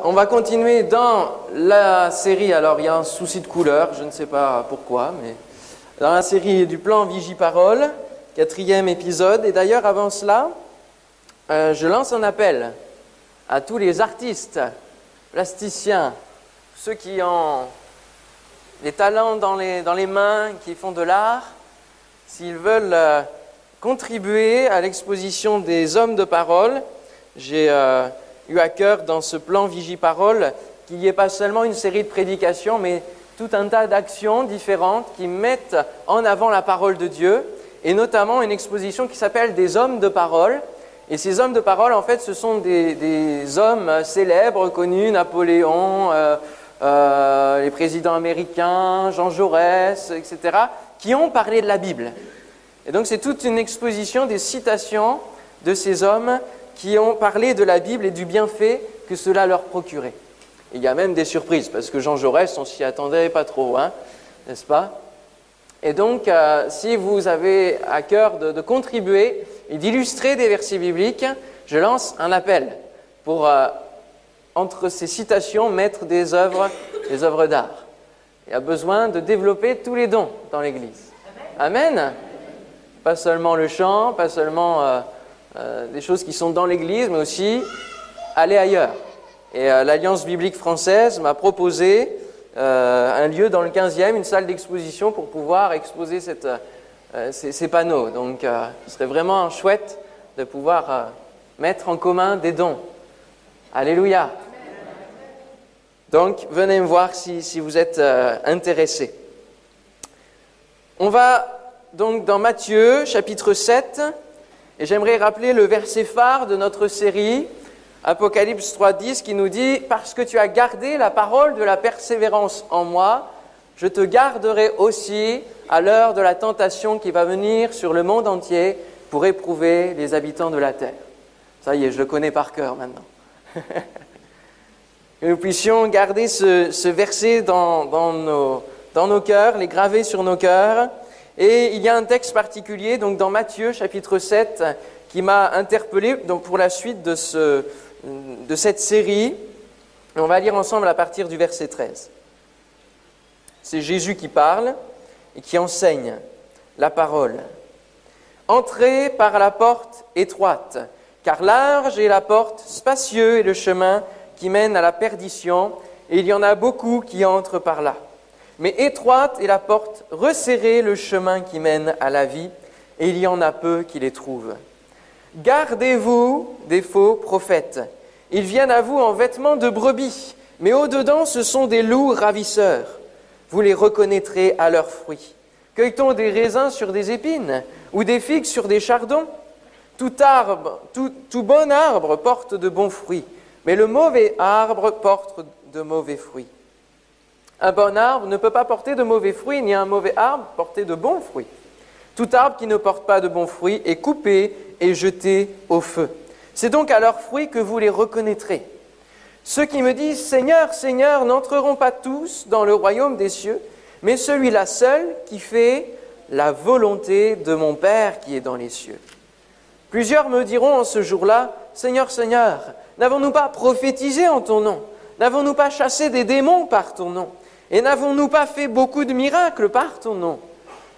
On va continuer dans la série. Alors, il y a un souci de couleur, je ne sais pas pourquoi, mais dans la série du plan Vigie-Parole, 4e épisode. Et d'ailleurs, avant cela, je lance un appel à tous les artistes, plasticiens, ceux qui ont des talents dans les mains, qui font de l'art, s'ils veulent contribuer à l'exposition des hommes de parole. J'ai eu à cœur dans ce plan Vigie-Parole qu'il n'y ait pas seulement une série de prédications, mais tout un tas d'actions différentes qui mettent en avant la parole de Dieu, et notamment une exposition qui s'appelle des hommes de parole. Et ces hommes de parole, en fait, ce sont des hommes célèbres, connus, Napoléon, les présidents américains, Jean Jaurès, etc., qui ont parlé de la Bible. Et donc c'est toute une exposition des citations de ces hommes qui ont parlé de la Bible et du bienfait que cela leur procurait. Et il y a même des surprises, parce que Jean Jaurès, on s'y attendait pas trop, n'est-ce pas? Et donc, si vous avez à cœur de contribuer et d'illustrer des versets bibliques, je lance un appel pour, entre ces citations, mettre des œuvres d'art. Il y a besoin de développer tous les dons dans l'Église. Amen. Pas seulement le chant, pas seulement des choses qui sont dans l'Église, mais aussi aller ailleurs. Et l'Alliance biblique française m'a proposé un lieu dans le 15e, une salle d'exposition pour pouvoir exposer ces panneaux. Donc, ce serait vraiment chouette de pouvoir mettre en commun des dons. Alléluia. Donc, venez me voir si vous êtes intéressés. On va donc dans Matthieu, chapitre 7, et j'aimerais rappeler le verset phare de notre série, Apocalypse 3,10, qui nous dit « Parce que tu as gardé la parole de la persévérance en moi, je te garderai aussi à l'heure de la tentation qui va venir sur le monde entier pour éprouver les habitants de la terre. » Ça y est, je le connais par cœur maintenant. Que nous puissions garder ce verset dans nos cœurs, les graver sur nos cœurs. Et il y a un texte particulier, donc dans Matthieu, chapitre 7, qui m'a interpellé donc pour la suite de cette série. On va lire ensemble à partir du verset 13. C'est Jésus qui parle et qui enseigne la parole. « Entrez par la porte étroite, car large est la porte, spacieux est le chemin qui mène à la perdition, et il y en a beaucoup qui entrent par là. Mais étroite est la porte, resserré le chemin qui mène à la vie, et il y en a peu qui les trouvent. Gardez-vous des faux prophètes. Ils viennent à vous en vêtements de brebis, mais au-dedans ce sont des loups ravisseurs. Vous les reconnaîtrez à leurs fruits. Cueille-t-on des raisins sur des épines, ou des figues sur des chardons? Tout bon arbre porte de bons fruits, mais le mauvais arbre porte de mauvais fruits. Un bon arbre ne peut pas porter de mauvais fruits, ni un mauvais arbre porter de bons fruits. Tout arbre qui ne porte pas de bons fruits est coupé et jeté au feu. C'est donc à leurs fruits que vous les reconnaîtrez. Ceux qui me disent « Seigneur, Seigneur » n'entreront pas tous dans le royaume des cieux, mais celui-là seul qui fait la volonté de mon Père qui est dans les cieux. Plusieurs me diront en ce jour-là « Seigneur, Seigneur, n'avons-nous pas prophétisé en ton nom? N'avons-nous pas chassé des démons par ton nom? Et n'avons-nous pas fait beaucoup de miracles par ton nom?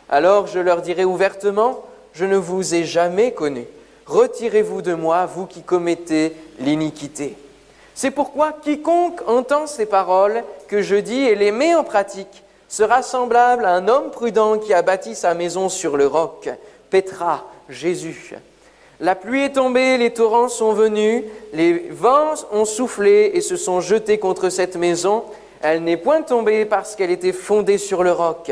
Alors je leur dirai ouvertement, je ne vous ai jamais connus. Retirez-vous de moi, vous qui commettez l'iniquité. C'est pourquoi quiconque entend ces paroles que je dis et les met en pratique sera semblable à un homme prudent qui a bâti sa maison sur le roc. Pétra, Jésus. La pluie est tombée, les torrents sont venus, les vents ont soufflé et se sont jetés contre cette maison. Elle n'est point tombée parce qu'elle était fondée sur le roc.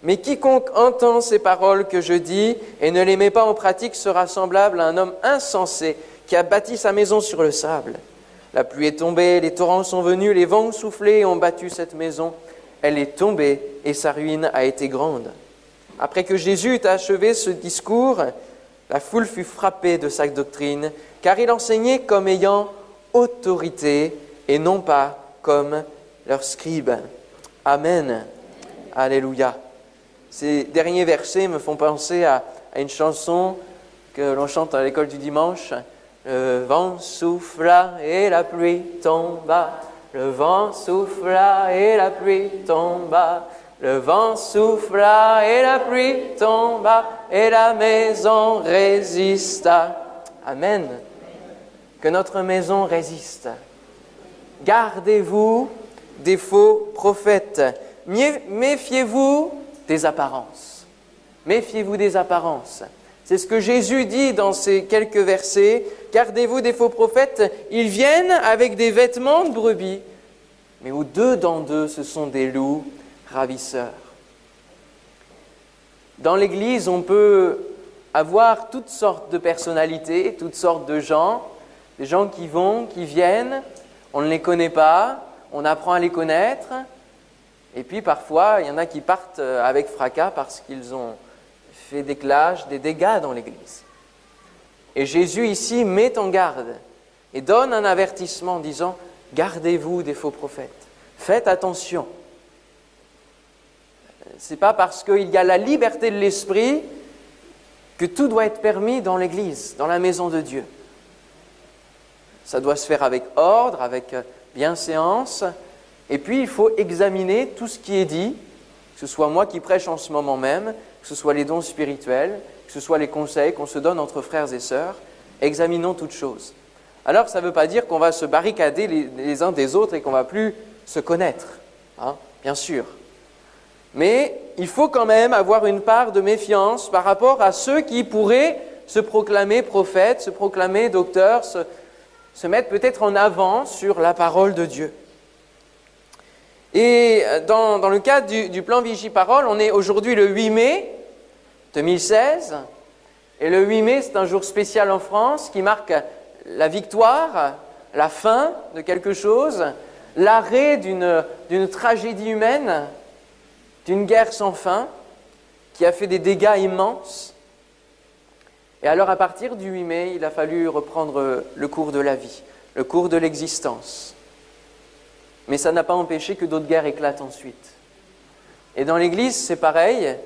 Mais quiconque entend ces paroles que je dis et ne les met pas en pratique sera semblable à un homme insensé qui a bâti sa maison sur le sable. La pluie est tombée, les torrents sont venus, les vents ont soufflé et ont battu cette maison. Elle est tombée et sa ruine a été grande. Après que Jésus eut achevé ce discours, la foule fut frappée de sa doctrine, car il enseignait comme ayant autorité et non pas comme leurs scribes. Amen. Alléluia. Ces derniers versets me font penser à une chanson que l'on chante à l'école du dimanche. Le vent souffla et la pluie tomba, Le vent souffla et la pluie tomba. Le vent souffla et la pluie tomba. Et la maison résista. Amen. Que notre maison résiste. Gardez-vous des faux prophètes. Méfiez-vous des apparences. Méfiez-vous des apparences. C'est ce que Jésus dit dans ces quelques versets. Gardez-vous des faux prophètes. Ils viennent avec des vêtements de brebis, mais au-dedans d'eux, ce sont des loups ravisseurs. Dans l'Église, on peut avoir toutes sortes de personnalités, toutes sortes de gens, des gens qui vont, qui viennent, on ne les connaît pas, on apprend à les connaître, et puis parfois, il y en a qui partent avec fracas parce qu'ils ont fait des clashs, des dégâts dans l'Église. Et Jésus ici met en garde et donne un avertissement en disant « Gardez-vous des faux prophètes, faites attention ». Ce n'est pas parce qu'il y a la liberté de l'esprit que tout doit être permis dans l'Église, dans la maison de Dieu. Ça doit se faire avec ordre, avec bienséance, et puis il faut examiner tout ce qui est dit, que ce soit moi qui prêche en ce moment même, que ce soit les dons spirituels, que ce soit les conseils qu'on se donne entre frères et sœurs, examinons toutes choses. Alors ça ne veut pas dire qu'on va se barricader les uns des autres et qu'on ne va plus se connaître, hein, bien sûr. Mais il faut quand même avoir une part de méfiance par rapport à ceux qui pourraient se proclamer prophètes, se proclamer docteurs, se mettre peut-être en avant sur la parole de Dieu. Et dans le cadre du plan Vigie-Parole, on est aujourd'hui le 8 mai 2016. Et le 8 mai, c'est un jour spécial en France qui marque la victoire, la fin de quelque chose, l'arrêt d'une tragédie humaine, d'une guerre sans fin qui a fait des dégâts immenses. Et alors à partir du 8 mai, il a fallu reprendre le cours de la vie, le cours de l'existence. Mais ça n'a pas empêché que d'autres guerres éclatent ensuite. Et dans l'Église, c'est pareil.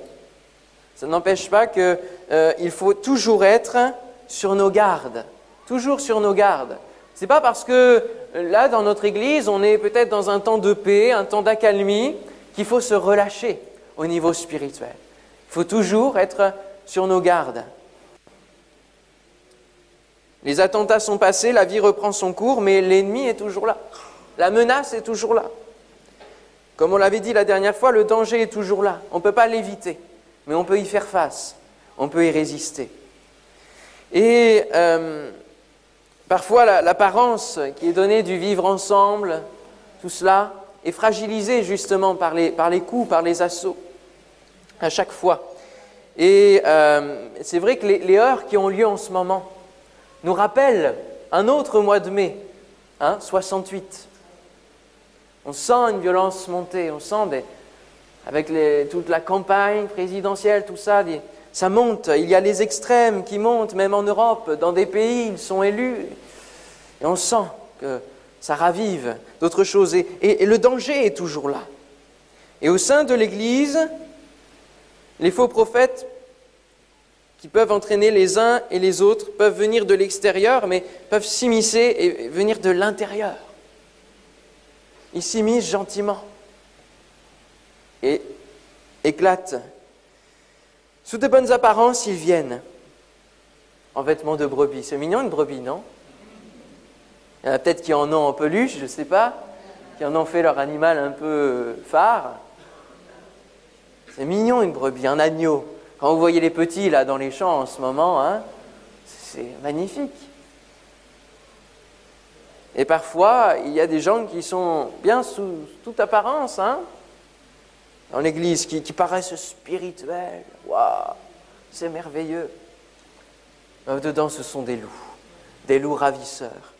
Ça n'empêche pas qu'il faut toujours être sur nos gardes. Toujours sur nos gardes. Ce n'est pas parce que là, dans notre Église, on est peut-être dans un temps de paix, un temps d'accalmie, qu'il faut se relâcher au niveau spirituel. Il faut toujours être sur nos gardes. Les attentats sont passés, la vie reprend son cours, mais l'ennemi est toujours là. La menace est toujours là. Comme on l'avait dit la dernière fois, le danger est toujours là. On ne peut pas l'éviter, mais on peut y faire face. On peut y résister. Et parfois, l'apparence qui est donnée du vivre ensemble, tout cela est fragilisé justement par les coups, par les assauts, à chaque fois. Et c'est vrai que les heurts qui ont lieu en ce moment nous rappellent un autre mois de mai, 68. On sent une violence monter, on sent, avec toute la campagne présidentielle, tout ça, ça monte. Il y a les extrêmes qui montent, même en Europe, dans des pays, ils sont élus. Et on sent que ça ravive d'autres choses. Et le danger est toujours là. Et au sein de l'Église, les faux prophètes qui peuvent entraîner les uns et les autres peuvent venir de l'extérieur, mais peuvent s'immiscer et venir de l'intérieur. Ils s'immiscent gentiment et éclatent. Sous de bonnes apparences, ils viennent en vêtements de brebis. C'est mignon une brebis, non? Il y en a peut-être qui en ont en peluche, je ne sais pas, qui en ont fait leur animal un peu phare. C'est mignon une brebis, un agneau. Quand vous voyez les petits là dans les champs en ce moment, c'est magnifique. Et parfois, il y a des gens qui sont bien sous toute apparence, dans l'Église, qui paraissent spirituels. Waouh, c'est merveilleux. Mais dedans, ce sont des loups ravisseurs.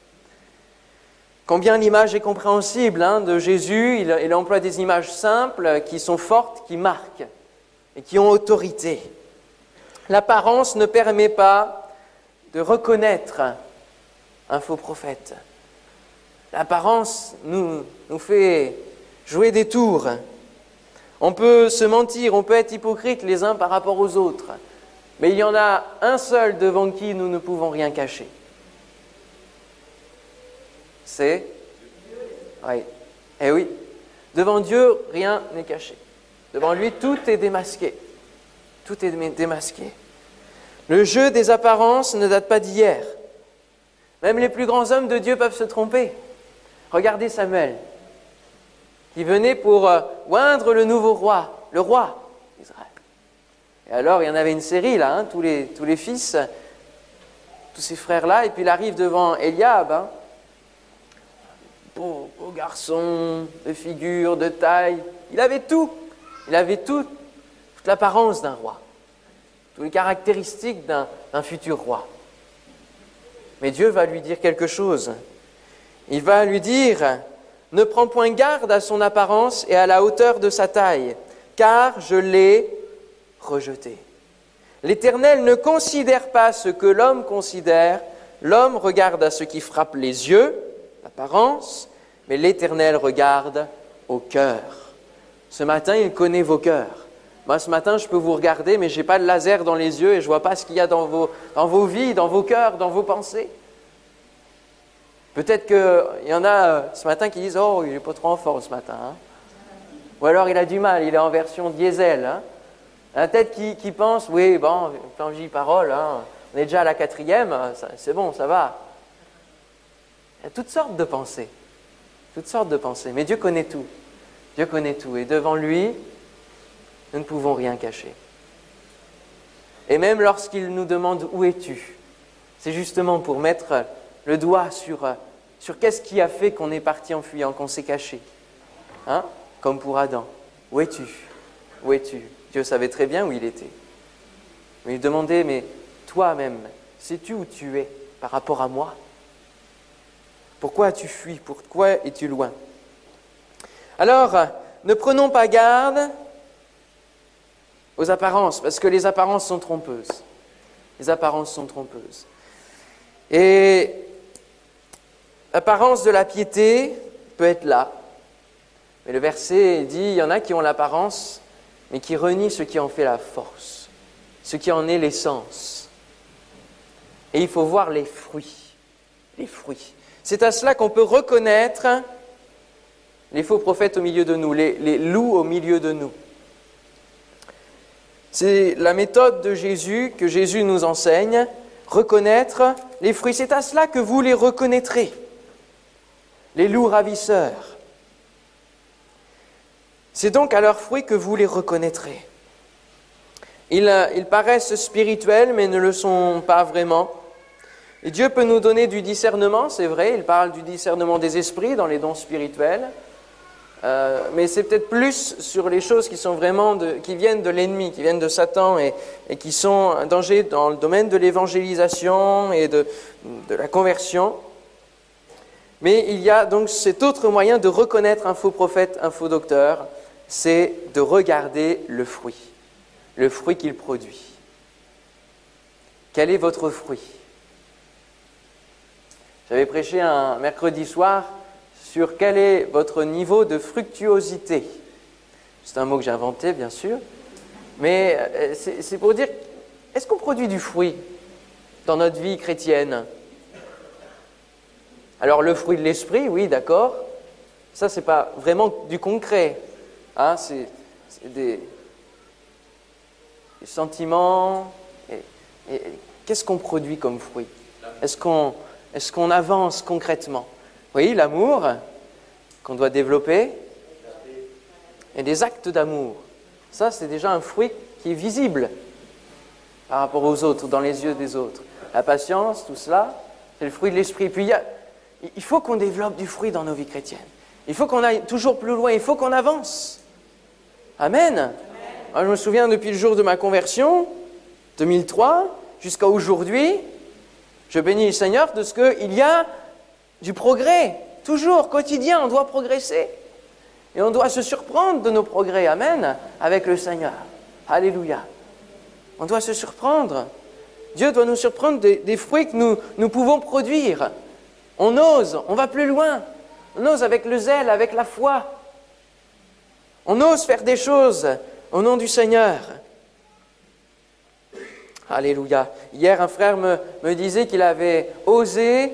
Combien l'image est compréhensible de Jésus, il emploie des images simples qui sont fortes, qui marquent et qui ont autorité. L'apparence ne permet pas de reconnaître un faux prophète. L'apparence nous fait jouer des tours. On peut se mentir, on peut être hypocrite les uns par rapport aux autres. Mais il y en a un seul devant qui nous ne pouvons rien cacher. C'est Oui. Eh oui. Devant Dieu, rien n'est caché. Devant lui, tout est démasqué. Tout est démasqué. Le jeu des apparences ne date pas d'hier. Même les plus grands hommes de Dieu peuvent se tromper. Regardez Samuel, qui venait pour oindre le nouveau roi, le roi d'Israël. Et alors, il y en avait une série, là, hein, tous les fils, tous ces frères-là, et puis il arrive devant Eliab, hein, beau garçon, de figure, de taille, il avait tout, toute l'apparence d'un roi, toutes les caractéristiques d'un futur roi. Mais Dieu va lui dire quelque chose. Il va lui dire « Ne prends point garde à son apparence et à la hauteur de sa taille, car je l'ai rejeté. L'Éternel ne considère pas ce que l'homme considère, l'homme regarde à ce qui frappe les yeux, l'apparence, mais l'Éternel regarde au cœur. » Ce matin, il connaît vos cœurs. Moi, ce matin, je peux vous regarder, mais je n'ai pas de laser dans les yeux et je ne vois pas ce qu'il y a dans vos vies, dans vos cœurs, dans vos pensées. Peut-être qu'il y en a ce matin qui disent « Oh, il n'est pas trop en forme ce matin. Hein. » Ou alors, il a du mal, il est en version diesel. Hein. Il y en a peut-être qui pensent « Oui, bon, quand je dis parole, hein, on est déjà à la 4e, c'est bon, ça va. » Il y a toutes sortes de pensées. Mais Dieu connaît tout. Dieu connaît tout. Et devant lui, nous ne pouvons rien cacher. Et même lorsqu'il nous demande « Où es-tu ?» c'est justement pour mettre le doigt sur qu'est-ce qui a fait qu'on est parti en fuyant, qu'on s'est caché. Hein? Comme pour Adam. « Où es-tu ? Où es-tu » Dieu savait très bien où il était. Mais il demandait « Mais toi-même, sais-tu où tu es par rapport à moi ? Pourquoi as-tu fui ? Pourquoi es-tu loin ?» Alors, ne prenons pas garde aux apparences, parce que les apparences sont trompeuses. Les apparences sont trompeuses. Et l'apparence de la piété peut être là. Mais le verset dit, il y en a qui ont l'apparence, mais qui renient ce qui en fait la force, ce qui en est l'essence. Et il faut voir les fruits. Les fruits. C'est à cela qu'on peut reconnaître les faux prophètes au milieu de nous, les loups au milieu de nous. C'est la méthode de Jésus que Jésus nous enseigne, reconnaître les fruits. C'est à cela que vous les reconnaîtrez, les loups ravisseurs. C'est donc à leurs fruits que vous les reconnaîtrez. Ils paraissent spirituels, mais ne le sont pas vraiment. Et Dieu peut nous donner du discernement, c'est vrai, il parle du discernement des esprits dans les dons spirituels, mais c'est peut-être plus sur les choses qui sont vraiment qui viennent de l'ennemi, qui viennent de Satan et qui sont un danger dans le domaine de l'évangélisation et de la conversion. Mais il y a donc cet autre moyen de reconnaître un faux prophète, un faux docteur, c'est de regarder le fruit qu'il produit. Quel est votre fruit ? J'avais prêché un mercredi soir sur quel est votre niveau de fructuosité. C'est un mot que j'ai inventé, bien sûr, mais c'est pour dire, est-ce qu'on produit du fruit dans notre vie chrétienne ? Alors le fruit de l'esprit, oui, d'accord, ça c'est pas vraiment du concret, hein, c'est des sentiments, et qu'est-ce qu'on produit comme fruit ? Est-ce qu'on avance concrètement ? Oui, l'amour qu'on doit développer et des actes d'amour. Ça, c'est déjà un fruit qui est visible par rapport aux autres, dans les yeux des autres. La patience, tout cela, c'est le fruit de l'esprit. Puis il faut qu'on développe du fruit dans nos vies chrétiennes. Il faut qu'on aille toujours plus loin, il faut qu'on avance. Amen. Moi, je me souviens depuis le jour de ma conversion, 2003, jusqu'à aujourd'hui, je bénis le Seigneur de ce qu'il y a du progrès, toujours, quotidien, on doit progresser. Et on doit se surprendre de nos progrès, amen, avec le Seigneur. Alléluia. On doit se surprendre. Dieu doit nous surprendre des fruits que nous pouvons produire. On ose, on va plus loin. On ose avec le zèle, avec la foi. On ose faire des choses au nom du Seigneur. Alléluia. Hier, un frère me disait qu'il avait osé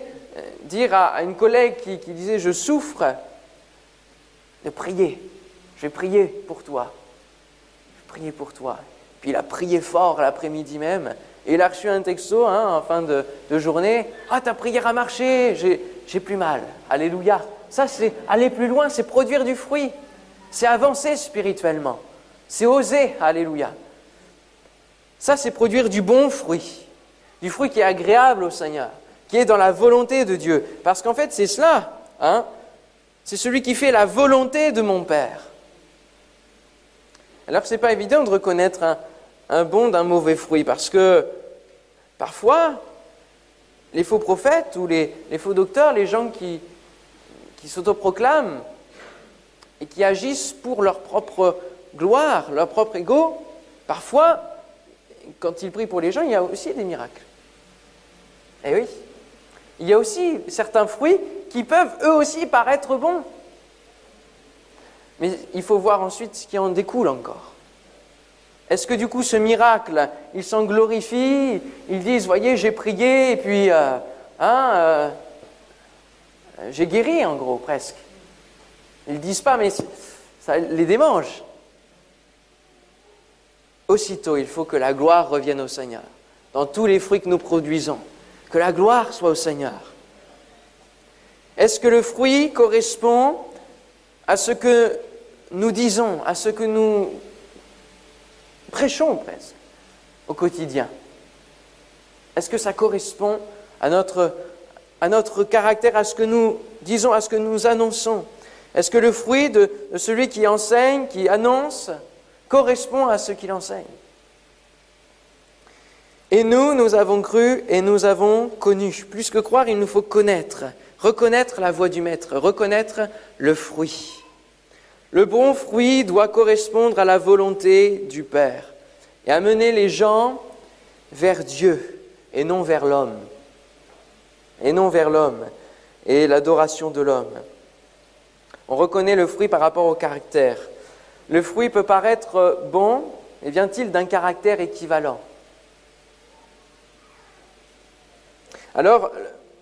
dire à une collègue qui disait « je souffre », de prier. Je vais prier pour toi. Je vais prier pour toi. Puis il a prié fort l'après-midi même. Et il a reçu un texto en fin de journée. « Ah, ta prière a marché, j'ai plus mal. » Alléluia. Ça, c'est aller plus loin, c'est produire du fruit. C'est avancer spirituellement. C'est oser. Alléluia. Ça, c'est produire du bon fruit. Du fruit qui est agréable au Seigneur, qui est dans la volonté de Dieu. Parce qu'en fait, c'est cela. C'est celui qui fait la volonté de mon Père. Alors, ce n'est pas évident de reconnaître un bon d'un mauvais fruit, parce que parfois, les faux prophètes ou les faux docteurs, les gens qui s'autoproclament et qui agissent pour leur propre gloire, leur propre ego, parfois, quand ils prient pour les gens, il y a aussi des miracles. Eh oui, il y a aussi certains fruits qui peuvent eux aussi paraître bons. Mais il faut voir ensuite ce qui en découle encore. Est-ce que du coup ce miracle, ils s'en glorifient, ils disent, voyez, j'ai prié et puis j'ai guéri en gros presque. Ils ne disent pas, mais ça les démange. Aussitôt, il faut que la gloire revienne au Seigneur, dans tous les fruits que nous produisons. Que la gloire soit au Seigneur. Est-ce que le fruit correspond à ce que nous disons, à ce que nous prêchons presque au quotidien? Est-ce que ça correspond à notre caractère, à ce que nous disons, à ce que nous annonçons? Est-ce que le fruit de celui qui enseigne, qui annonce, correspond à ce qu'il enseigne? Et nous avons cru et nous avons connu. Plus que croire, il nous faut connaître. Reconnaître la voix du Maître, reconnaître le fruit. Le bon fruit doit correspondre à la volonté du Père et amener les gens vers Dieu et non vers l'homme. Et non vers l'homme et l'adoration de l'homme. On reconnaît le fruit par rapport au caractère. Le fruit peut paraître bon, mais vient-il d'un caractère équivalent? Alors,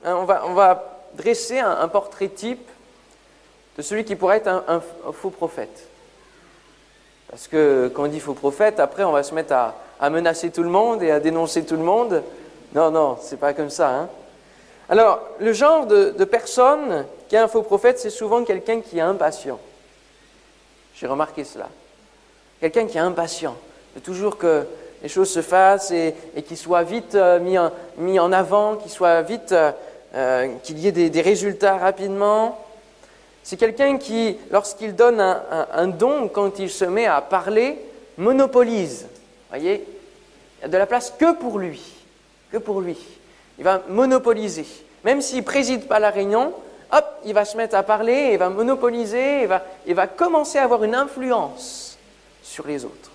on va dresser un portrait type de celui qui pourrait être un faux prophète. Parce que quand on dit faux prophète, après on va se mettre à menacer tout le monde et à dénoncer tout le monde. Non, c'est pas comme ça. Alors, le genre de personne qui est un faux prophète, c'est souvent quelqu'un qui est impatient. J'ai remarqué cela. Quelqu'un qui est impatient, de toujours que les choses se fassent et qui soit vite mis en avant, qu'il soit vite, qu'il y ait des résultats rapidement. C'est quelqu'un qui, lorsqu'il donne un don, quand il se met à parler, monopolise. Vous voyez, il y a de la place que pour lui. Que pour lui. Il va monopoliser. Même s'il ne préside pas la réunion, hop, il va se mettre à parler, il va monopoliser, il va commencer à avoir une influence sur les autres.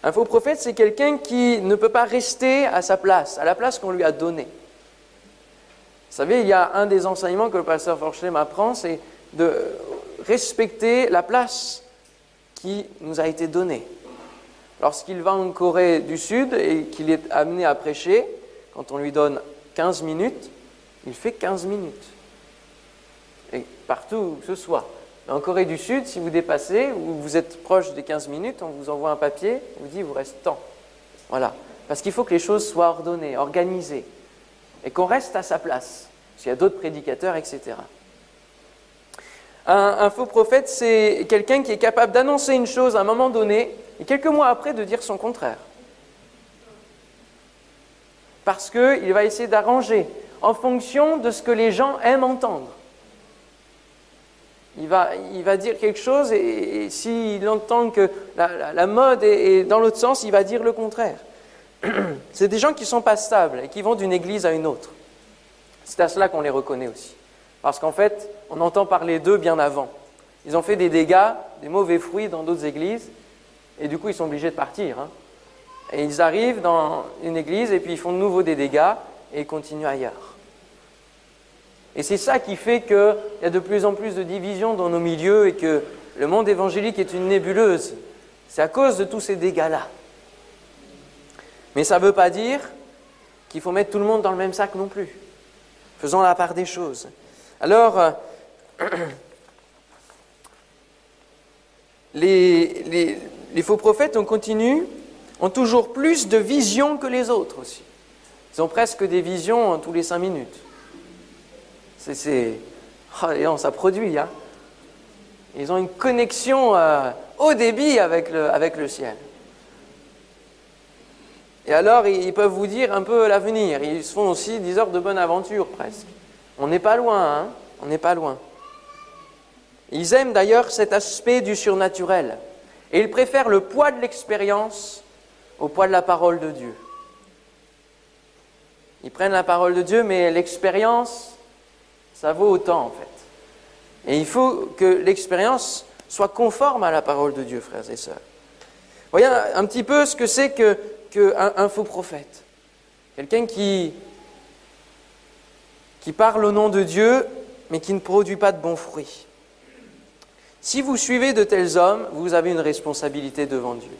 Un faux prophète, c'est quelqu'un qui ne peut pas rester à sa place, à la place qu'on lui a donnée. Vous savez, il y a un des enseignements que le pasteur Forchet m'apprend, c'est de respecter la place qui nous a été donnée. Lorsqu'il va en Corée du Sud et qu'il est amené à prêcher, quand on lui donne 15 minutes, il fait 15 minutes. Et partout où ce soit. Mais en Corée du Sud, si vous dépassez ou vous êtes proche des 15 minutes, on vous envoie un papier, on vous dit il vous reste tant. Voilà. Parce qu'il faut que les choses soient ordonnées, organisées. Et qu'on reste à sa place. Parce qu'il y a d'autres prédicateurs, etc. Un faux prophète, c'est quelqu'un qui est capable d'annoncer une chose à un moment donné et quelques mois après de dire son contraire. Parce qu'il va essayer d'arranger en fonction de ce que les gens aiment entendre. Il va dire quelque chose et s'il entend que la mode est dans l'autre sens, il va dire le contraire. C'est des gens qui ne sont pas stables et qui vont d'une église à une autre. C'est à cela qu'on les reconnaît aussi. Parce qu'en fait, on entend parler d'eux bien avant. Ils ont fait des dégâts, des mauvais fruits dans d'autres églises, et du coup, ils sont obligés de partir. Et ils arrivent dans une église, et puis ils font de nouveau des dégâts, et ils continuent ailleurs. Et c'est ça qui fait qu'il y a de plus en plus de divisions dans nos milieux, et que le monde évangélique est une nébuleuse. C'est à cause de tous ces dégâts-là. Mais ça ne veut pas dire qu'il faut mettre tout le monde dans le même sac non plus. Faisons la part des choses. Alors, les faux prophètes, on continue, ont toujours plus de visions que les autres aussi. Ils ont presque des visions tous les 5 minutes. Oh, ça produit, hein. Ils ont une connexion haut débit avec le ciel. Et alors, ils peuvent vous dire un peu l'avenir. Ils se font aussi 10 heures de bonne aventure, presque. On n'est pas loin, hein. On n'est pas loin. Ils aiment d'ailleurs cet aspect du surnaturel. Et ils préfèrent le poids de l'expérience au poids de la parole de Dieu. Ils prennent la parole de Dieu, mais l'expérience, ça vaut autant en fait. Et il faut que l'expérience soit conforme à la parole de Dieu, frères et sœurs. Voyez un petit peu ce que c'est qu'un faux prophète. Quelqu'un qui parle au nom de Dieu, mais qui ne produit pas de bons fruits. Si vous suivez de tels hommes, vous avez une responsabilité devant Dieu.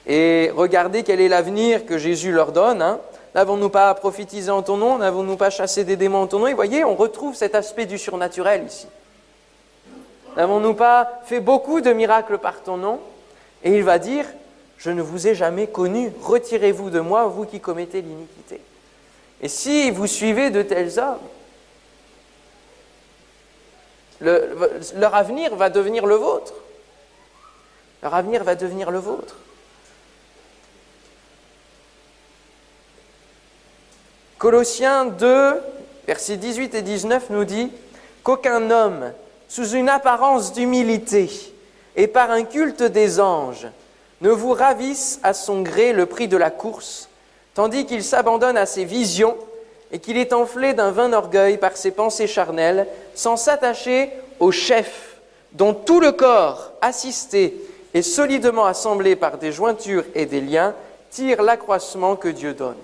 Et regardez quel est l'avenir que Jésus leur donne. Hein. N'avons-nous pas prophétisé en ton nom? N'avons-nous pas chassé des démons en ton nom? Et voyez, on retrouve cet aspect du surnaturel ici. N'avons-nous pas fait beaucoup de miracles par ton nom? Et il va dire, je ne vous ai jamais connu. Retirez-vous de moi, vous qui commettez l'iniquité. Et si vous suivez de tels hommes, leur avenir va devenir le vôtre. Leur avenir va devenir le vôtre. Colossiens 2, versets 18 et 19 nous dit « Qu'aucun homme, sous une apparence d'humilité et par un culte des anges, ne vous ravisse à son gré le prix de la course, tandis qu'il s'abandonne à ses visions et qu'il est enflé d'un vain orgueil par ses pensées charnelles, sans s'attacher au chef, dont tout le corps, assisté et solidement assemblé par des jointures et des liens, tire l'accroissement que Dieu donne. »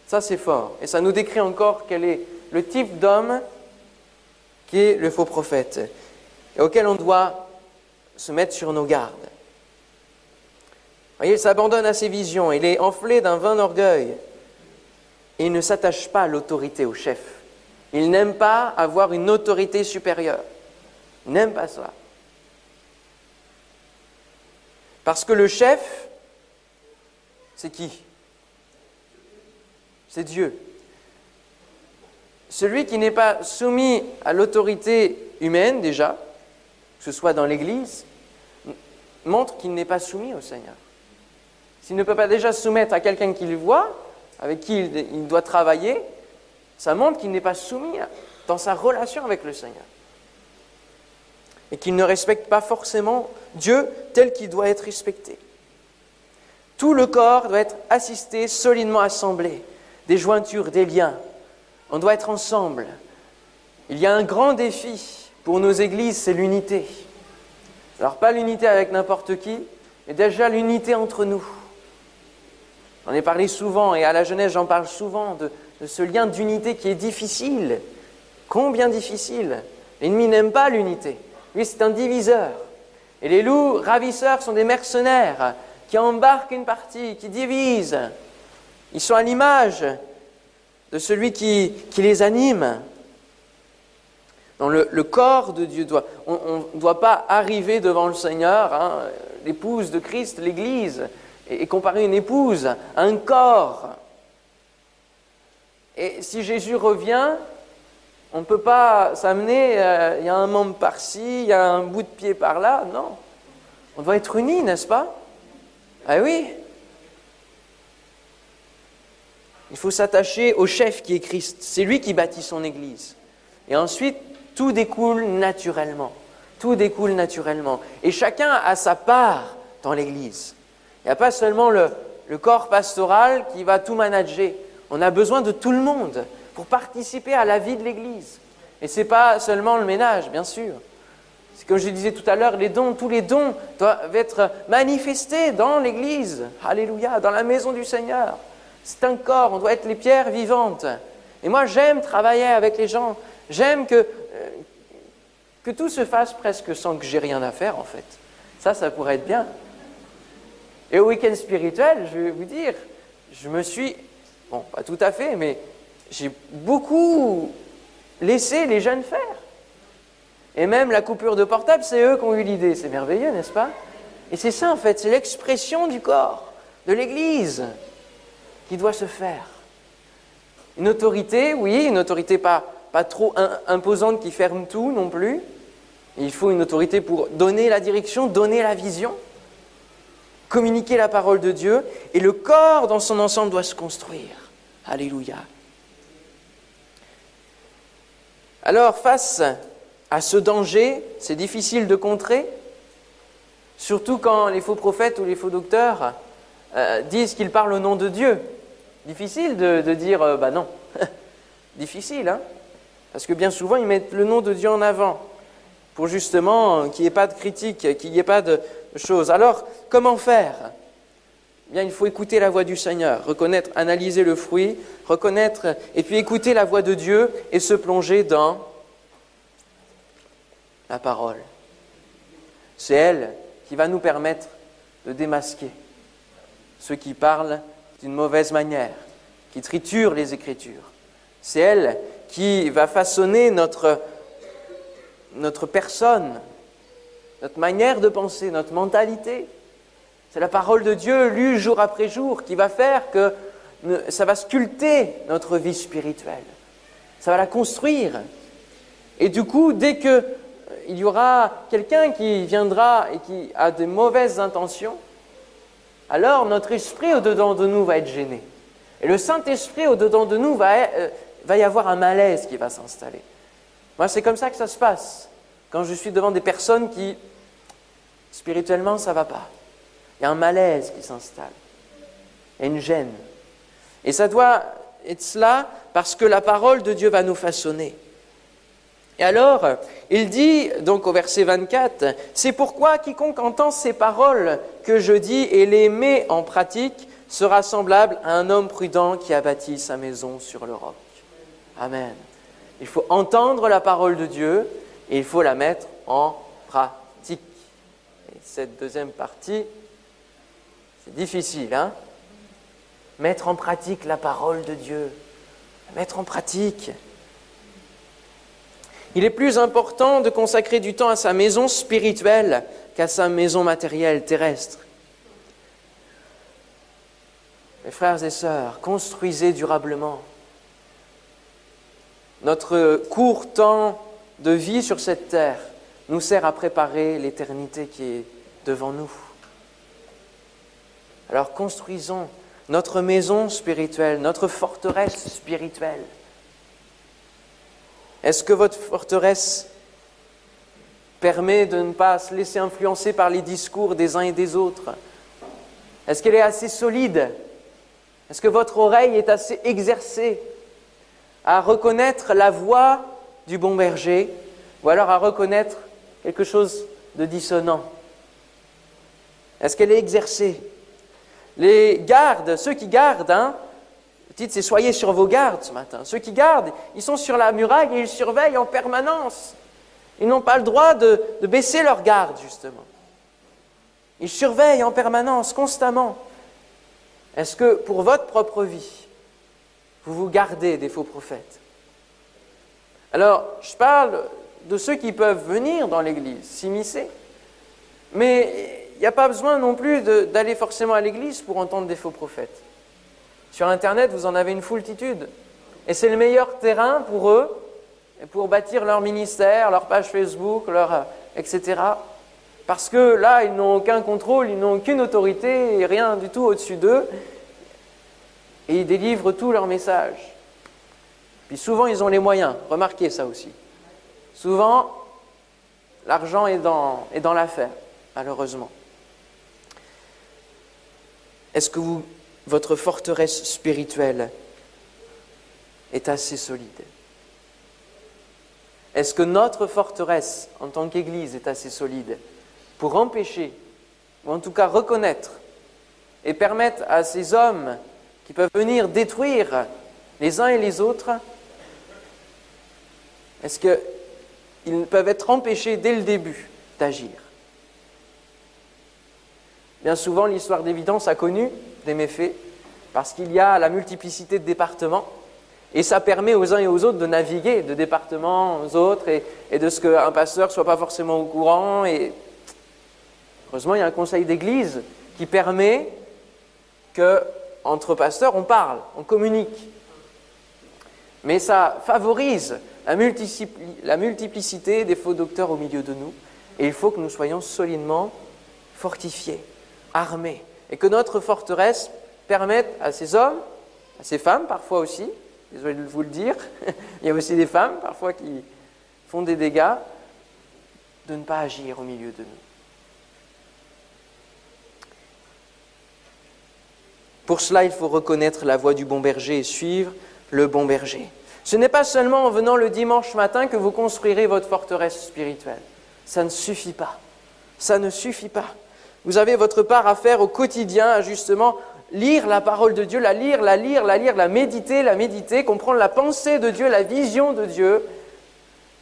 Ça, c'est fort. Et ça nous décrit encore quel est le type d'homme qui est le faux prophète et auquel on doit se mettre sur nos gardes. Vous voyez, il s'abandonne à ses visions, il est enflé d'un vain orgueil et il ne s'attache pas à l'autorité, au chef. Il n'aime pas avoir une autorité supérieure. Il n'aime pas ça. Parce que le chef, c'est qui? C'est Dieu. Celui qui n'est pas soumis à l'autorité humaine, déjà, que ce soit dans l'Église, montre qu'il n'est pas soumis au Seigneur. S'il ne peut pas déjà se soumettre à quelqu'un qu'il voit, avec qui il doit travailler, ça montre qu'il n'est pas soumis dans sa relation avec le Seigneur. Et qu'il ne respecte pas forcément Dieu tel qu'il doit être respecté. Tout le corps doit être assisté, solidement assemblé. Des jointures, des liens. On doit être ensemble. Il y a un grand défi pour nos églises, c'est l'unité. Alors pas l'unité avec n'importe qui, mais déjà l'unité entre nous. J'en ai parlé souvent, et à la jeunesse j'en parle souvent, de ce lien d'unité qui est difficile. Combien difficile. L'ennemi n'aime pas l'unité. Lui, c'est un diviseur. Et les loups ravisseurs sont des mercenaires qui embarquent une partie, qui divisent. Ils sont à l'image de celui qui les anime. Dans le corps de Dieu, on ne doit pas arriver devant le Seigneur, hein, l'épouse de Christ, l'Église, et comparer une épouse à un corps. Et si Jésus revient, on ne peut pas s'amener, il y a un membre par-ci, il y a un bout de pied par-là, non. On doit être unis, n'est-ce pas? Ah oui. Il faut s'attacher au chef qui est Christ. C'est lui qui bâtit son Église. Et ensuite, tout découle naturellement. Tout découle naturellement. Et chacun a sa part dans l'Église. Il n'y a pas seulement le corps pastoral qui va tout manager. On a besoin de tout le monde pour participer à la vie de l'Église. Et ce n'est pas seulement le ménage, bien sûr. C'est comme je disais tout à l'heure, les dons, tous les dons doivent être manifestés dans l'Église. Alléluia, dans la maison du Seigneur. C'est un corps, on doit être les pierres vivantes. Et moi, j'aime travailler avec les gens. J'aime que tout se fasse presque sans que j'ai rien à faire, en fait. Ça pourrait être bien. Et au week-end spirituel, je vais vous dire, je me suis, bon, pas tout à fait, mais j'ai beaucoup laissé les jeunes faire. Et même la coupure de portable, c'est eux qui ont eu l'idée. C'est merveilleux, n'est-ce pas? Et c'est ça, en fait, c'est l'expression du corps, de l'Église, qui doit se faire. Une autorité, oui, une autorité pas trop imposante qui ferme tout non plus. Il faut une autorité pour donner la direction, donner la vision, communiquer la parole de Dieu, et le corps dans son ensemble doit se construire. Alléluia. Alors, face à ce danger, c'est difficile de contrer, surtout quand les faux prophètes ou les faux docteurs disent qu'ils parlent au nom de Dieu. Difficile de dire « bah non ». Difficile, hein? Parce que bien souvent, ils mettent le nom de Dieu en avant, pour justement qu'il n'y ait pas de critique, qu'il n'y ait pas de choses. Alors, comment faire? Bien, il faut écouter la voix du Seigneur, reconnaître, analyser le fruit, reconnaître, et puis écouter la voix de Dieu et se plonger dans la parole. C'est elle qui va nous permettre de démasquer ceux qui parlent d'une mauvaise manière, qui triturent les Écritures. C'est elle qui va façonner notre personne, notre manière de penser, notre mentalité. C'est la parole de Dieu lue jour après jour qui va faire que ça va sculpter notre vie spirituelle. Ça va la construire. Et du coup, dès qu'il y aura quelqu'un qui viendra et qui a de mauvaises intentions, alors notre esprit au-dedans de nous va être gêné. Et le Saint-Esprit au-dedans de nous va y avoir un malaise qui va s'installer. Moi, c'est comme ça que ça se passe. Quand je suis devant des personnes qui, spirituellement, ça ne va pas. Il y a un malaise qui s'installe. Il y a une gêne. Et ça doit être cela parce que la parole de Dieu va nous façonner. Et alors, il dit, donc au verset 24, « C'est pourquoi quiconque entend ces paroles que je dis et les met en pratique sera semblable à un homme prudent qui a bâti sa maison sur le roc. » Amen. Il faut entendre la parole de Dieu et il faut la mettre en pratique. Et cette deuxième partie, c'est difficile, hein? Mettre en pratique la parole de Dieu. Mettre en pratique. Il est plus important de consacrer du temps à sa maison spirituelle qu'à sa maison matérielle terrestre. Mes frères et sœurs, construisez durablement. Notre court temps de vie sur cette terre nous sert à préparer l'éternité qui est devant nous. Alors construisons notre maison spirituelle, notre forteresse spirituelle. Est-ce que votre forteresse permet de ne pas se laisser influencer par les discours des uns et des autres? Est-ce qu'elle est assez solide? Est-ce que votre oreille est assez exercée à reconnaître la voix du bon berger ou alors à reconnaître quelque chose de dissonant? Est-ce qu'elle est exercée? Les gardes, ceux qui gardent, le titre c'est « Soyez sur vos gardes » ce matin. Ceux qui gardent, ils sont sur la muraille et ils surveillent en permanence. Ils n'ont pas le droit de baisser leur garde, justement. Ils surveillent en permanence, constamment. Est-ce que pour votre propre vie, vous vous gardez des faux prophètes? Alors, je parle de ceux qui peuvent venir dans l'Église, s'immiscer, mais il n'y a pas besoin non plus d'aller forcément à l'Église pour entendre des faux prophètes. Sur Internet, vous en avez une foultitude. Et c'est le meilleur terrain pour eux, pour bâtir leur ministère, leur page Facebook, etc. Parce que là, ils n'ont aucun contrôle, ils n'ont aucune autorité, rien du tout au-dessus d'eux. Et ils délivrent tous leurs messages. Puis souvent, ils ont les moyens. Remarquez ça aussi. Souvent, l'argent est dans l'affaire, malheureusement. Est-ce que votre forteresse spirituelle est assez solide? Est-ce que notre forteresse, en tant qu'Église, est assez solide pour empêcher, ou en tout cas reconnaître, et permettre à ces hommes qui peuvent venir détruire les uns et les autres, est-ce qu'ils peuvent être empêchés dès le début d'agir? Bien souvent, l'histoire d'Évidence a connu des méfaits parce qu'il y a la multiplicité de départements Et ça permet aux uns et aux autres de naviguer de départements aux autres et de ce qu'un pasteur ne soit pas forcément au courant. Et heureusement, il y a un conseil d'église qui permet qu'entre pasteurs, on parle, on communique. Mais ça favorise la multiplicité des faux docteurs au milieu de nous. Et il faut que nous soyons solidement fortifiés, armés. Et que notre forteresse permette à ces hommes, à ces femmes parfois aussi, désolé de vous le dire, il y a aussi des femmes parfois qui font des dégâts, de ne pas agir au milieu de nous. Pour cela, il faut reconnaître la voie du bon berger et suivre le bon berger. Ce n'est pas seulement en venant le dimanche matin que vous construirez votre forteresse spirituelle. Ça ne suffit pas. Ça ne suffit pas. Vous avez votre part à faire au quotidien, à justement lire la parole de Dieu, la lire, la méditer, comprendre la pensée de Dieu, la vision de Dieu,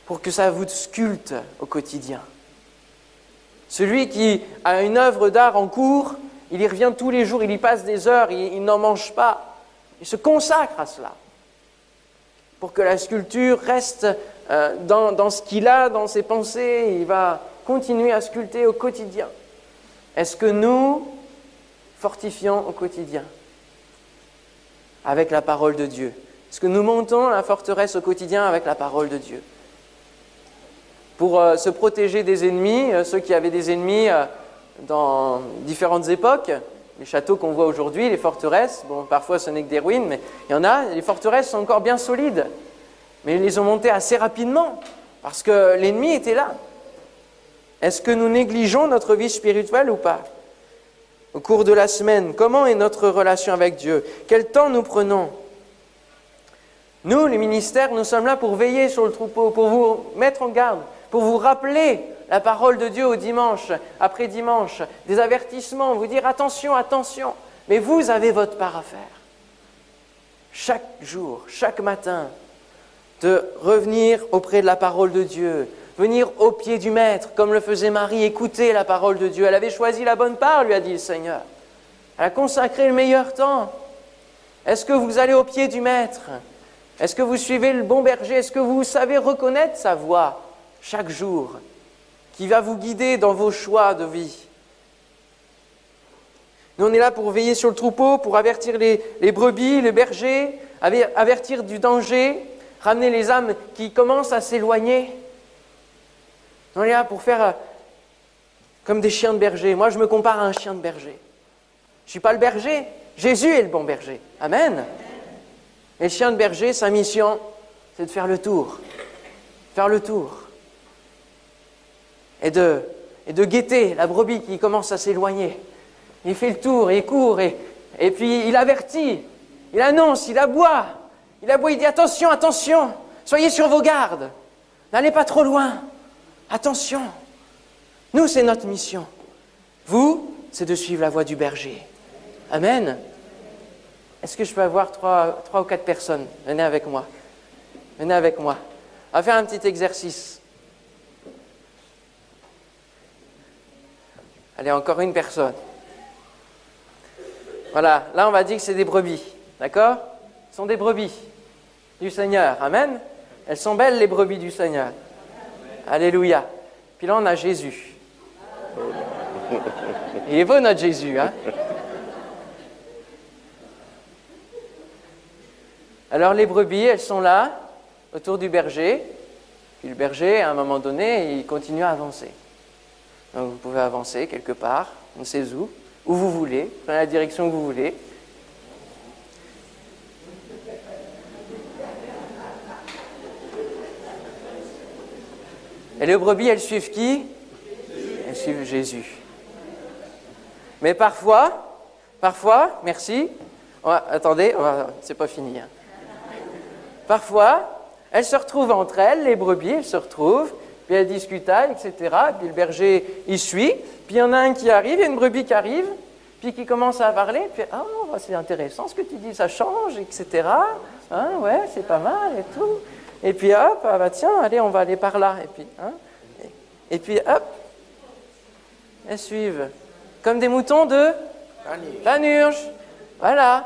pour que ça vous sculpte au quotidien. Celui qui a une œuvre d'art en cours, il y revient tous les jours, il y passe des heures, il n'en mange pas. Il se consacre à cela, pour que la sculpture reste dans ce qu'il a, dans ses pensées. Il va continuer à sculpter au quotidien. Est-ce que nous fortifions au quotidien avec la parole de Dieu? Est-ce que nous montons la forteresse au quotidien avec la parole de Dieu? Pour se protéger des ennemis, ceux qui avaient des ennemis dans différentes époques, les châteaux qu'on voit aujourd'hui, les forteresses, bon, parfois ce n'est que des ruines, mais il y en a, les forteresses sont encore bien solides. Mais ils les ont montées assez rapidement, parce que l'ennemi était là. Est-ce que nous négligeons notre vie spirituelle ou pas? Au cours de la semaine, comment est notre relation avec Dieu? Quel temps nous prenons? Nous, les ministères, nous sommes là pour veiller sur le troupeau, pour vous mettre en garde, pour vous rappeler la parole de Dieu au dimanche, après dimanche, des avertissements, vous dire attention, attention. Mais vous avez votre part à faire. Chaque jour, chaque matin, de revenir auprès de la parole de Dieu, venir au pied du Maître, comme le faisait Marie, écouter la parole de Dieu. Elle avait choisi la bonne part, lui a dit le Seigneur. Elle a consacré le meilleur temps. Est-ce que vous allez au pied du Maître? Est-ce que vous suivez le bon berger? Est-ce que vous savez reconnaître sa voix chaque jour, qui va vous guider dans vos choix de vie? Nous, on est là pour veiller sur le troupeau, pour avertir les brebis, les bergers, avertir du danger, ramener les âmes qui commencent à s'éloigner. On est là pour faire comme des chiens de berger. Moi, je me compare à un chien de berger. Je ne suis pas le berger. Jésus est le bon berger. Amen. Et le chien de berger, sa mission, c'est de faire le tour. Faire le tour. Et de guetter la brebis qui commence à s'éloigner. Il fait le tour, il court, et puis il avertit, il annonce, il aboie. Il aboie, il dit attention, attention, soyez sur vos gardes. N'allez pas trop loin. Attention. Nous, c'est notre mission. Vous, c'est de suivre la voie du berger. Amen. Est-ce que je peux avoir trois ou quatre personnes? Venez avec moi. Venez avec moi. On va faire un petit exercice. Allez, encore une personne. Voilà, là on va dire que c'est des brebis. D'accord? Ce sont des brebis du Seigneur. Amen. Elles sont belles, les brebis du Seigneur. Alléluia. Puis là, on a Jésus. Il est beau, notre Jésus, hein? Alors, les brebis, elles sont là, autour du berger. Puis le berger, à un moment donné, il continue à avancer. Donc, vous pouvez avancer quelque part, on ne sait où vous voulez, dans la direction que vous voulez. Et les brebis, elles suivent qui? Elles suivent Jésus. Mais parfois, merci, attendez, c'est pas fini. Hein. Parfois, elles se retrouvent entre elles, les brebis, elles se retrouvent, puis elles discutent, etc. Puis le berger, il suit. Puis il y en a un qui arrive, il y a une brebis qui arrive, puis qui commence à parler. Puis, c'est intéressant ce que tu dis, ça change, etc. Hein, ouais, c'est pas mal et tout. Et puis hop, tiens, allez, on va aller par là. Et puis hop, elles suivent. Comme des moutons de Panurge. Voilà.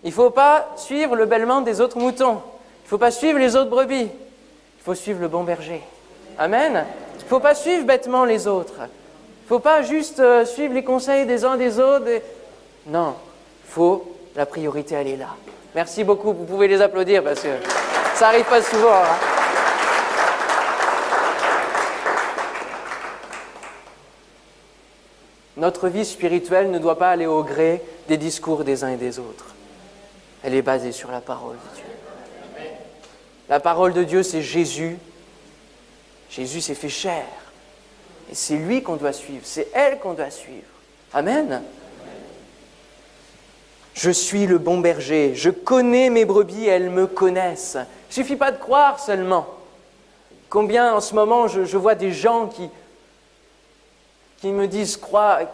Il ne faut pas suivre le bêlement des autres moutons. Il ne faut pas suivre les autres brebis. Il faut suivre le bon berger. Amen. Il ne faut pas suivre bêtement les autres. Il ne faut pas juste suivre les conseils des uns des autres. Non, la priorité, elle est là. Merci beaucoup, vous pouvez les applaudir parce que ça n'arrive pas souvent. Hein. Notre vie spirituelle ne doit pas aller au gré des discours des uns et des autres. Elle est basée sur la parole de Dieu. La parole de Dieu, c'est Jésus. Jésus s'est fait chair. Et c'est lui qu'on doit suivre, c'est elle qu'on doit suivre. Amen. Je suis le bon berger, je connais mes brebis, elles me connaissent. Il ne suffit pas de croire seulement. Combien en ce moment je vois des gens qui me disent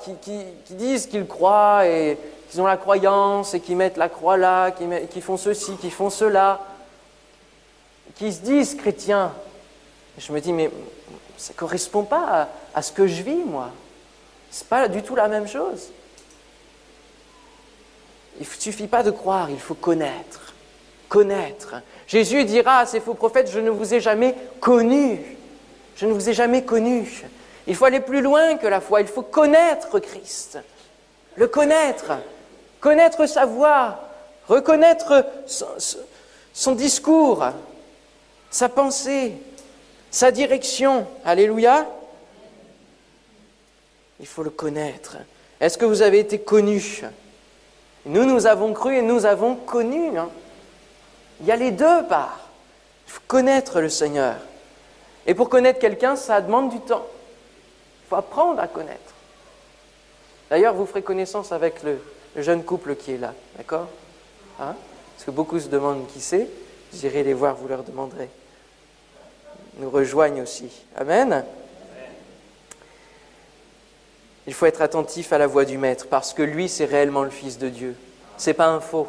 qui disent qu'ils croient et qu'ils ont la croyance et qui mettent la croix là, qui font ceci, qui font cela, qui se disent chrétiens. Et je me dis, mais ça ne correspond pas à ce que je vis, moi. Ce n'est pas du tout la même chose. Il ne suffit pas de croire, il faut connaître. Connaître. Jésus dira à ces faux prophètes, je ne vous ai jamais connus. Je ne vous ai jamais connus. Il faut aller plus loin que la foi, il faut connaître Christ. Le connaître. Connaître sa voix. Reconnaître son discours. Sa pensée. Sa direction. Alléluia. Il faut le connaître. Est-ce que vous avez été connus ? Nous avons cru et nous avons connu. Hein. Il y a les deux parts. Il faut connaître le Seigneur. Et pour connaître quelqu'un, ça demande du temps. Il faut apprendre à connaître. D'ailleurs, vous ferez connaissance avec le jeune couple qui est là. D'accord ? Hein ? Parce que beaucoup se demandent qui c'est. Vous irez les voir, vous leur demanderez. Ils nous rejoignent aussi. Amen. Il faut être attentif à la voix du Maître, parce que lui, c'est réellement le Fils de Dieu. Ce n'est pas un faux.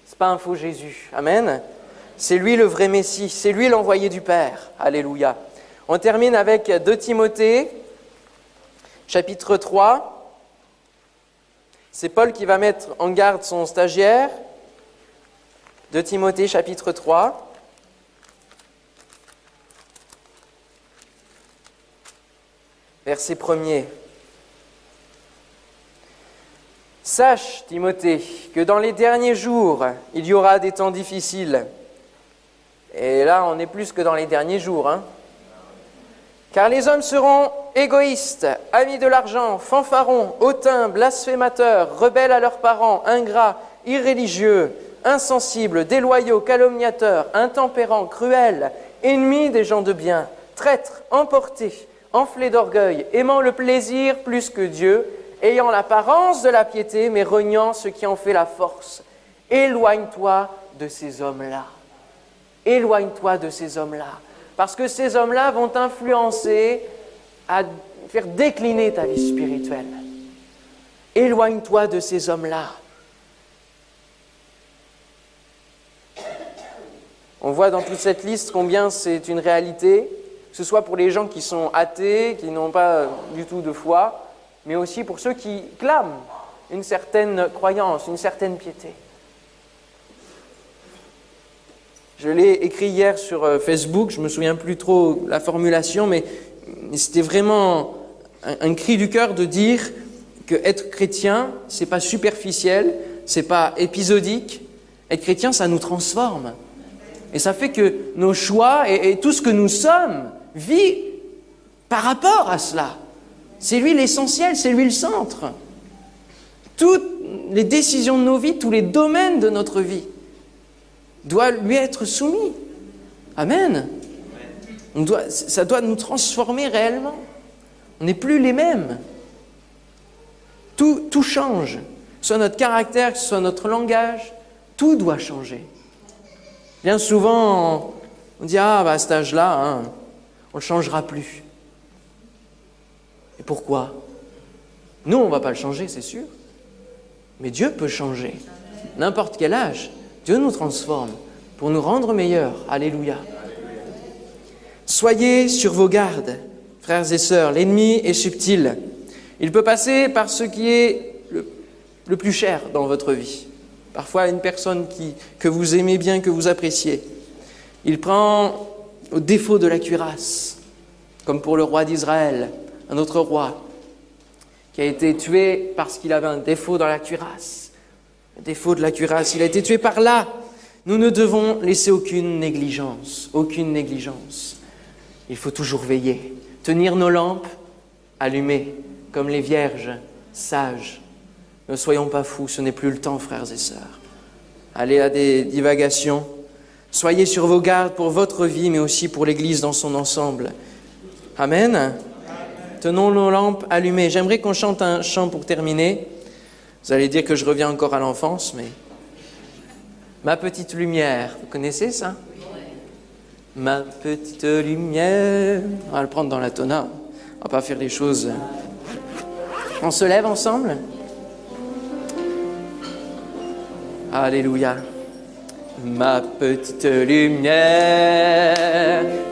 Ce n'est pas un faux Jésus. Amen. C'est lui le vrai Messie. C'est lui l'envoyé du Père. Alléluia. On termine avec 2 Timothée, chapitre 3. C'est Paul qui va mettre en garde son stagiaire. 2 Timothée, chapitre 3. Verset 1er. Sache, Timothée, que dans les derniers jours, il y aura des temps difficiles. Et là, on est plus que dans les derniers jours. Hein. Car les hommes seront égoïstes, amis de l'argent, fanfarons, hautains, blasphémateurs, rebelles à leurs parents, ingrats, irréligieux, insensibles, déloyaux, calomniateurs, intempérants, cruels, ennemis des gens de bien, traîtres, emportés, enflés d'orgueil, aimant le plaisir plus que Dieu, ayant l'apparence de la piété, mais reniant ce qui en fait la force. Éloigne-toi de ces hommes-là. Éloigne-toi de ces hommes-là. Parce que ces hommes-là vont t'influencer à faire décliner ta vie spirituelle. Éloigne-toi de ces hommes-là. On voit dans toute cette liste combien c'est une réalité, que ce soit pour les gens qui sont athées, qui n'ont pas du tout de foi, mais aussi pour ceux qui clament une certaine croyance, une certaine piété. Je l'ai écrit hier sur Facebook, je ne me souviens plus trop la formulation, mais c'était vraiment un cri du cœur de dire que être chrétien, ce n'est pas superficiel, ce n'est pas épisodique. Être chrétien, ça nous transforme. Et ça fait que nos choix et tout ce que nous sommes vit par rapport à cela. C'est lui l'essentiel, c'est lui le centre. Toutes les décisions de nos vies, tous les domaines de notre vie doivent lui être soumis. Amen. Ça doit nous transformer réellement. On n'est plus les mêmes. Tout change. Que ce soit notre caractère, que ce soit notre langage, tout doit changer. Bien souvent, on dit « Ah, à cet âge-là, hein, on ne changera plus. » Et pourquoi ? Nous, on ne va pas le changer, c'est sûr. Mais Dieu peut changer. N'importe quel âge, Dieu nous transforme pour nous rendre meilleurs. Alléluia. Soyez sur vos gardes, frères et sœurs. L'ennemi est subtil. Il peut passer par ce qui est le plus cher dans votre vie. parfois une personne que vous aimez bien, que vous appréciez. Il prend au défaut de la cuirasse, comme pour le roi d'Israël, un autre roi, qui a été tué parce qu'il avait un défaut dans la cuirasse. Le défaut de la cuirasse, il a été tué par là. Nous ne devons laisser aucune négligence, aucune négligence. Il faut toujours veiller, tenir nos lampes allumées, comme les vierges sages. Ne soyons pas fous, ce n'est plus le temps, frères et sœurs. Allez à des divagations. Soyez sur vos gardes pour votre vie, mais aussi pour l'Église dans son ensemble. Amen. Tenons nos lampes allumées. J'aimerais qu'on chante un chant pour terminer. Vous allez dire que je reviens encore à l'enfance, mais... Ma petite lumière, vous connaissez ça? Ma petite lumière. On va le prendre dans la tona. On va pas faire les choses... On se lève ensemble? Alléluia. Ma petite lumière,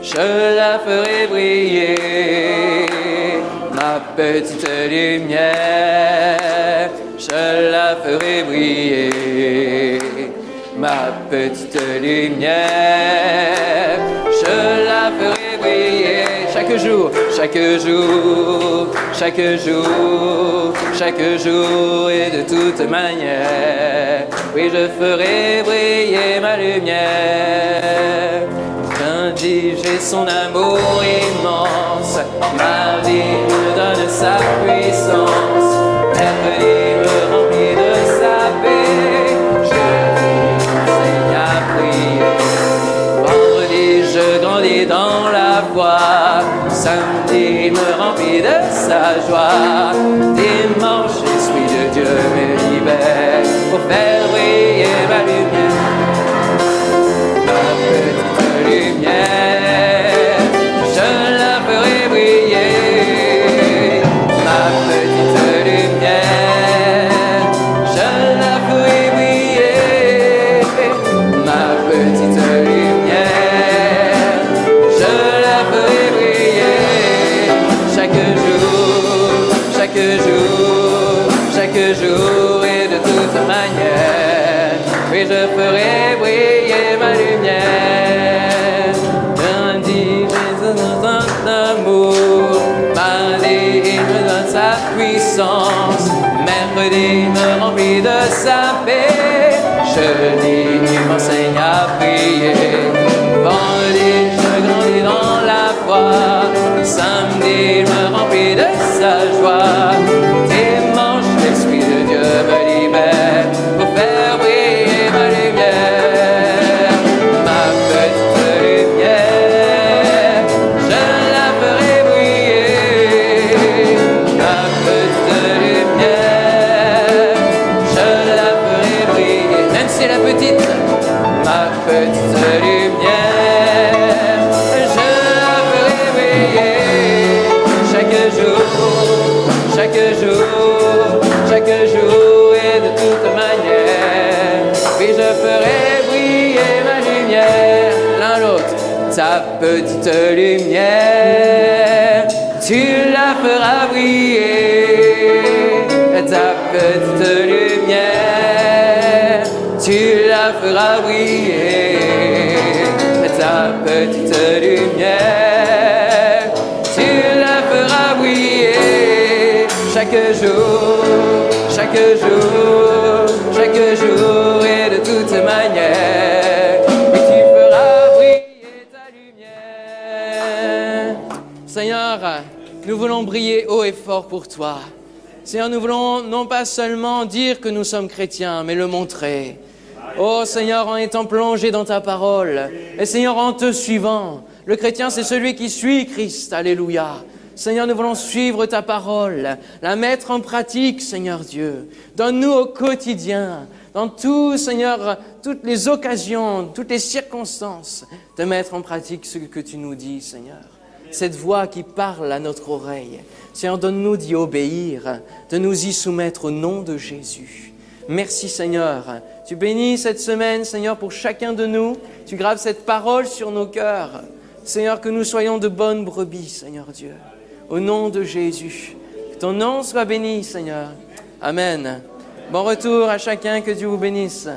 je la ferai briller. Ma petite lumière, je la ferai briller. Ma petite lumière, je la ferai briller. Chaque jour, chaque jour, chaque jour, chaque jour et de toute manière. Oui, je ferai briller ma lumière. Lundi, j'ai son amour immense. Mardi, me donne sa puissance. Mercredi, me remplit de sa paix. Jeudi, m'enseigne à prier. Vendredi, je grandis dans la foi. Samedi, me remplit de sa joie. Dimanche, l'Esprit de Dieu me libère pour faire briller ma lumière. Ma petite lumière, je la ferai briller. Ma petite lumière, je la ferai briller. Ma petite lumière, je la ferai briller. Chaque jour et de toute manière, oui, je ferai briller ma lumière. Lundi, Jésus nous donne l'amour. Mardi, il me donne sa puissance. Mercredi, il me remplit de sa paix. Jeudi, il m'enseigne à prier. Vendredi, je grandis dans la foi. Samedi, il me remplit de sa joie. Dimanche, l'Esprit de Dieu me libère pour faire briller ma lumière. Ma petite lumière, je la ferai briller. Ma petite lumière, je la ferai briller. Même si elle est petite, ma petite lumière, je la ferai briller. Chaque jour et de toute manière, oui, je ferai briller ma lumière. L'un l'autre, ta petite lumière, tu la feras briller. Ta petite lumière, tu la feras briller. Ta petite lumière, tu la feras briller. Chaque jour et de toute manière, et tu feras briller ta lumière. Seigneur, nous voulons briller haut et fort pour toi. Seigneur, nous voulons non pas seulement dire que nous sommes chrétiens, mais le montrer. Oh Seigneur, en étant plongé dans ta parole, et Seigneur, en te suivant. Le chrétien, c'est celui qui suit Christ. Alléluia. Seigneur, nous voulons suivre ta parole, la mettre en pratique, Seigneur Dieu. Donne-nous au quotidien, dans tout, Seigneur, toutes les occasions, toutes les circonstances, de mettre en pratique ce que tu nous dis, Seigneur. Cette voix qui parle à notre oreille. Seigneur, donne-nous d'y obéir, de nous y soumettre au nom de Jésus. Merci, Seigneur. Tu bénis cette semaine, Seigneur, pour chacun de nous. Tu graves cette parole sur nos cœurs. Seigneur, que nous soyons de bonnes brebis, Seigneur Dieu. Au nom de Jésus. Que ton nom soit béni, Seigneur. Amen. Bon retour à chacun, que Dieu vous bénisse.